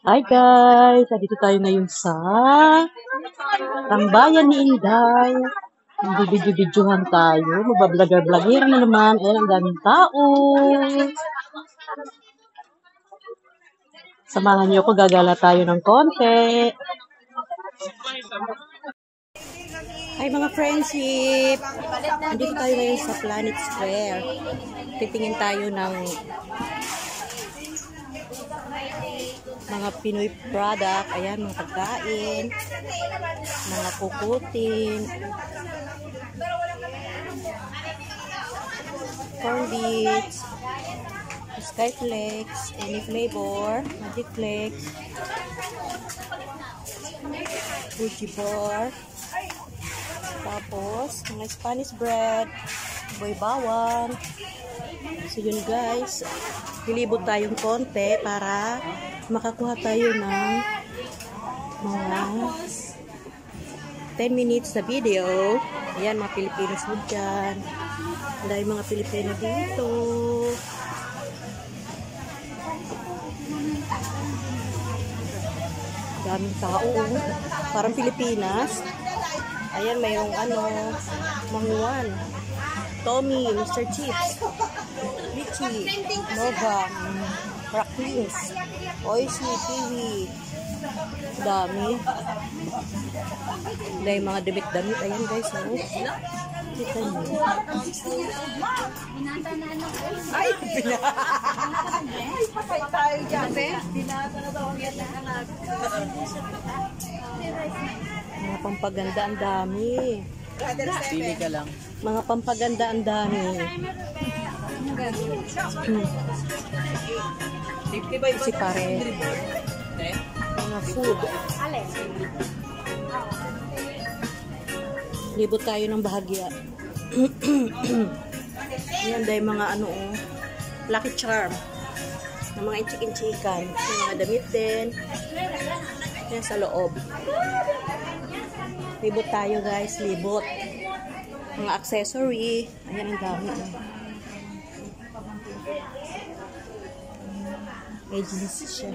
Hi guys! Dito tayo ngayon sa Tambayan ni Inday. Video-videohan tayo. Magbablogger-blogger na naman. Ayan, ang daming tao. Samahan niyo ko, gagala tayo ng konti. Hi mga friendship! Andito tayo ngayon sa Planet Square. Titingin tayo ng mga Pinoy product. Ayan, mga pagkain, mga kukutin, corn beets, skyflakes, any flavor, magic flakes, Fuji bar, tapos mga Spanish bread, boy bawang. So yun guys, pilibot tayong konti para makakuha tayo ng mga 10 minutes na video. Ayan, mga Pilipinos mo dyan. Dahil mga Pilipino dito. Daming tao. Parang Pilipinas. Ayan, mayroong Manguan, Tommy, Mr. Chips, Richie, Nova, Cracklings, Oishi, Kiwi. Dami. Dahil mga damit-damit. Ayan guys, oh. Kita nyo. Ay, ay, patay tayo dyan, eh. Mga pampaganda ang dami. Pili ka lang. Mga pampaganda ang dami. Si pare. Mga food. Libot tayo ng bahagya. Yan dahil mga Lucky Charm. Ng mga inchik-inchikan. Yung mga damit din. Yan sa loob. Libot tayo guys. Libot. Mga accessory. Ayan ang dami. May jeans siya.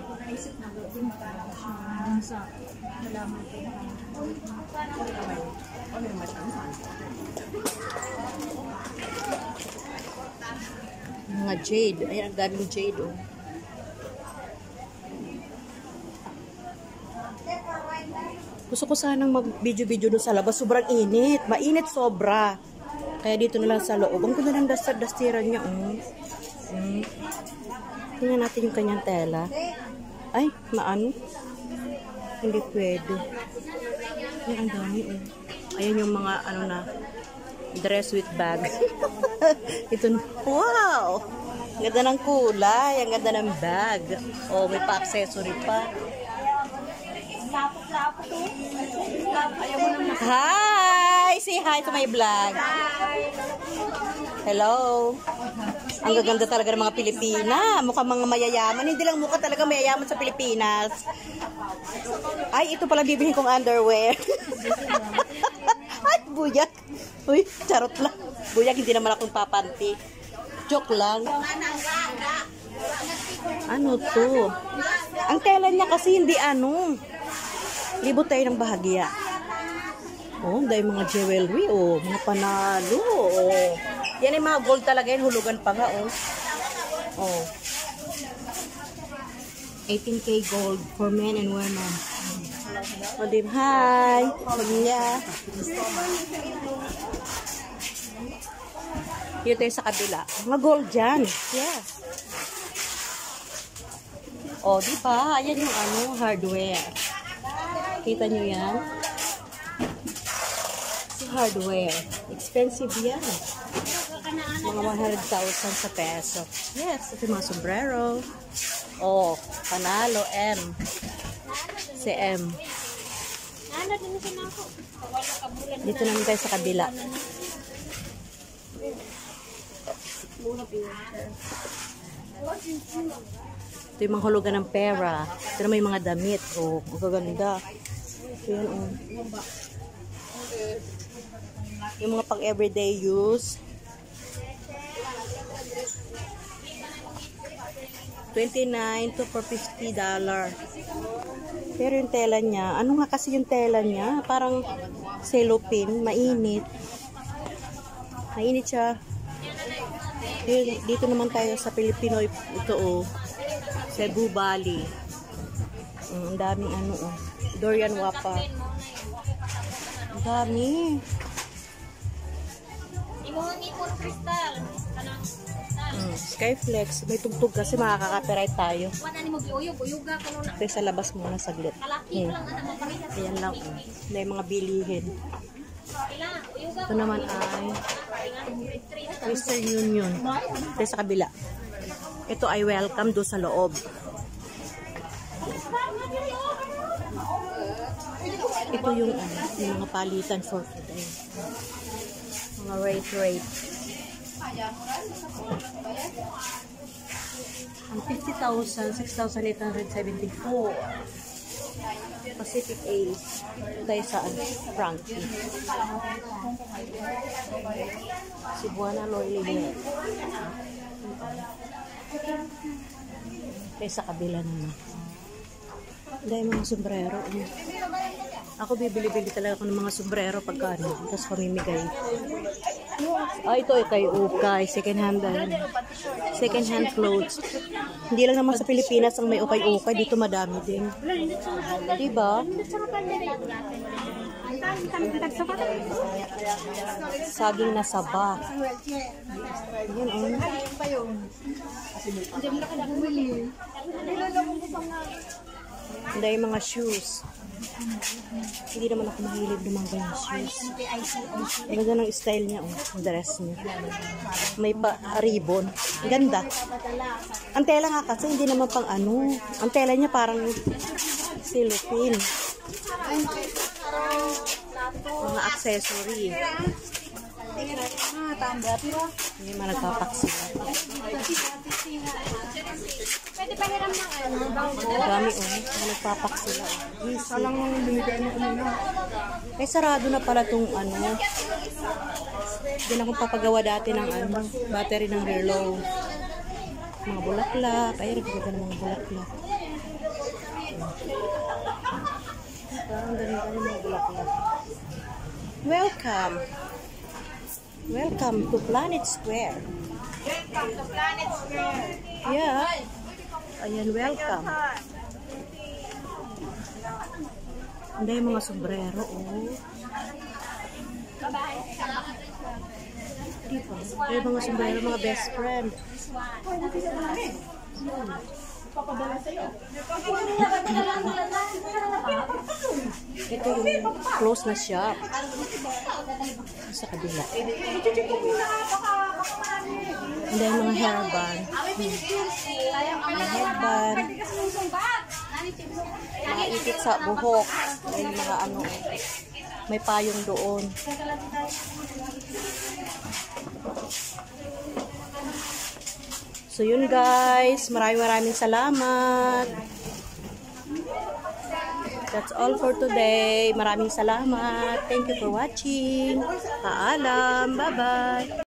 Mga jade. Ayan, ang daming jade, oh. Gusto ko sanang mag-video-video doon sa labas. Sobrang init. Mainit sobra. Kaya dito na lang sa loob. Ang ganda ng dastiran niya, oh. Tingnan natin yung kanyang tela. Ay, maano? Hindi pwede. Ay, ang dami, oh. Ayan yung mga, dress with bag. Ito, wow! Ang ganda ng kulay. Ang ganda ng bag. Oh, may pa-accessory pa. Hi! Say hi to my vlog. Hello. Ang gaganda talaga ng mga Pilipina. Mukhang mga mayayaman. Hindi lang mukha talaga mayayaman sa Pilipinas. Ay, ito pala bibilhin kong underwear. Ay, buyak. Uy, charot lang. Buyak, hindi naman akong papanti. Joke lang. Ano to? Ang tela niya kasi hindi libot tayo ng bahagya. Oh, dahil mga jewelry, oh. Mga panalo, oh. Yan ay mga gold talaga yan. Hulugan pa nga, oh. Oh. 18K gold for men and women. O, dim, hi. Pagnya. Dito tayo sa kabila. Mga gold dyan. Yeah. O, di ba? Ayan yung hardware. Kita nyo yan? Hardware. Expensive yan. Mga 100,000 sa peso. Yes, ito mga sombrero. Oh, panalo, M. Si M. Dito naman tayo sa kabila. Ito yung mga hulugan ng pera. Ito na may mga damit. Oh, magaganda. Ito yun, oh. Yung mga pang everyday use. 29 to for $50. Pero yung tela niya, ano nga kasi yung tela niya? Parang cellophane, mainit. Mainit siya. Dito naman tayo sa Pilipino, ito oh. Cebu Valley. Ang daming ano oh. Dorian Wapa. Ang dami. Ipon kristal. Skyflex. May tugtog kasi makaka-copyright tayo. Wala ni mo giuyog, uyuga ko na. Tayo sa labas muna saglit. Kalaki lang ang maparehas. Ayan lang. May mga bilihin. Ito naman ay Western Union. Tayo sa kabila. Ito ay welcome do sa loob. Ito yung mga palitan for today. Mga rate. Ang 50,000, 6,874. Pacific Ace. Tayo saan? Frankie. Cebuana Loyalty. Tayo sa kabila naman. Dahil mga sombrero. Ako bibili-bili talaga ako ng mga sombrero pagkano. Tapos pamimigay. Ito ay kay Ukay. Second hand clothes. Hindi lang naman sa Pilipinas ang may ukay-ukay. Dito madami din. Diba? Saging na saba. Yan Hindi yung mga shoes. Hindi naman ako mahilig ng mga ganyan shoes. Ang ganda ng style niya, ang dress niya. May pa-ribbon. Ganda. Ang tela nga kasi, hindi naman pang ano. Ang tela niya parang cellophane. Mga accessory. Hindi man nagpapaksila. Pwede pa hiram ng Dami nagpapaksila. Salang binigay mo kanina. Ay sarado na pala tong ano. Hindi na akong papagawa dati ng battery ng relo. Mga bulaklak. Ay, nagpagawa ng mga bulaklak. Parang ganun mga bulaklak. Welcome to Planet Square. Welcome to Planet Square. Yeah. Ayan, welcome. Hindi yung mga sombrero, Diba? Yung mga sombrero, mga best friend. Ito yung close na shop. Sa kabila. Hindi yung mga hairband. Mga headband. Mga ipit sa buhok. Yung mga may payong doon. So yun guys, maraming salamat. That's all for today. Maraming salamat. Thank you for watching. Paalam. Bye-bye.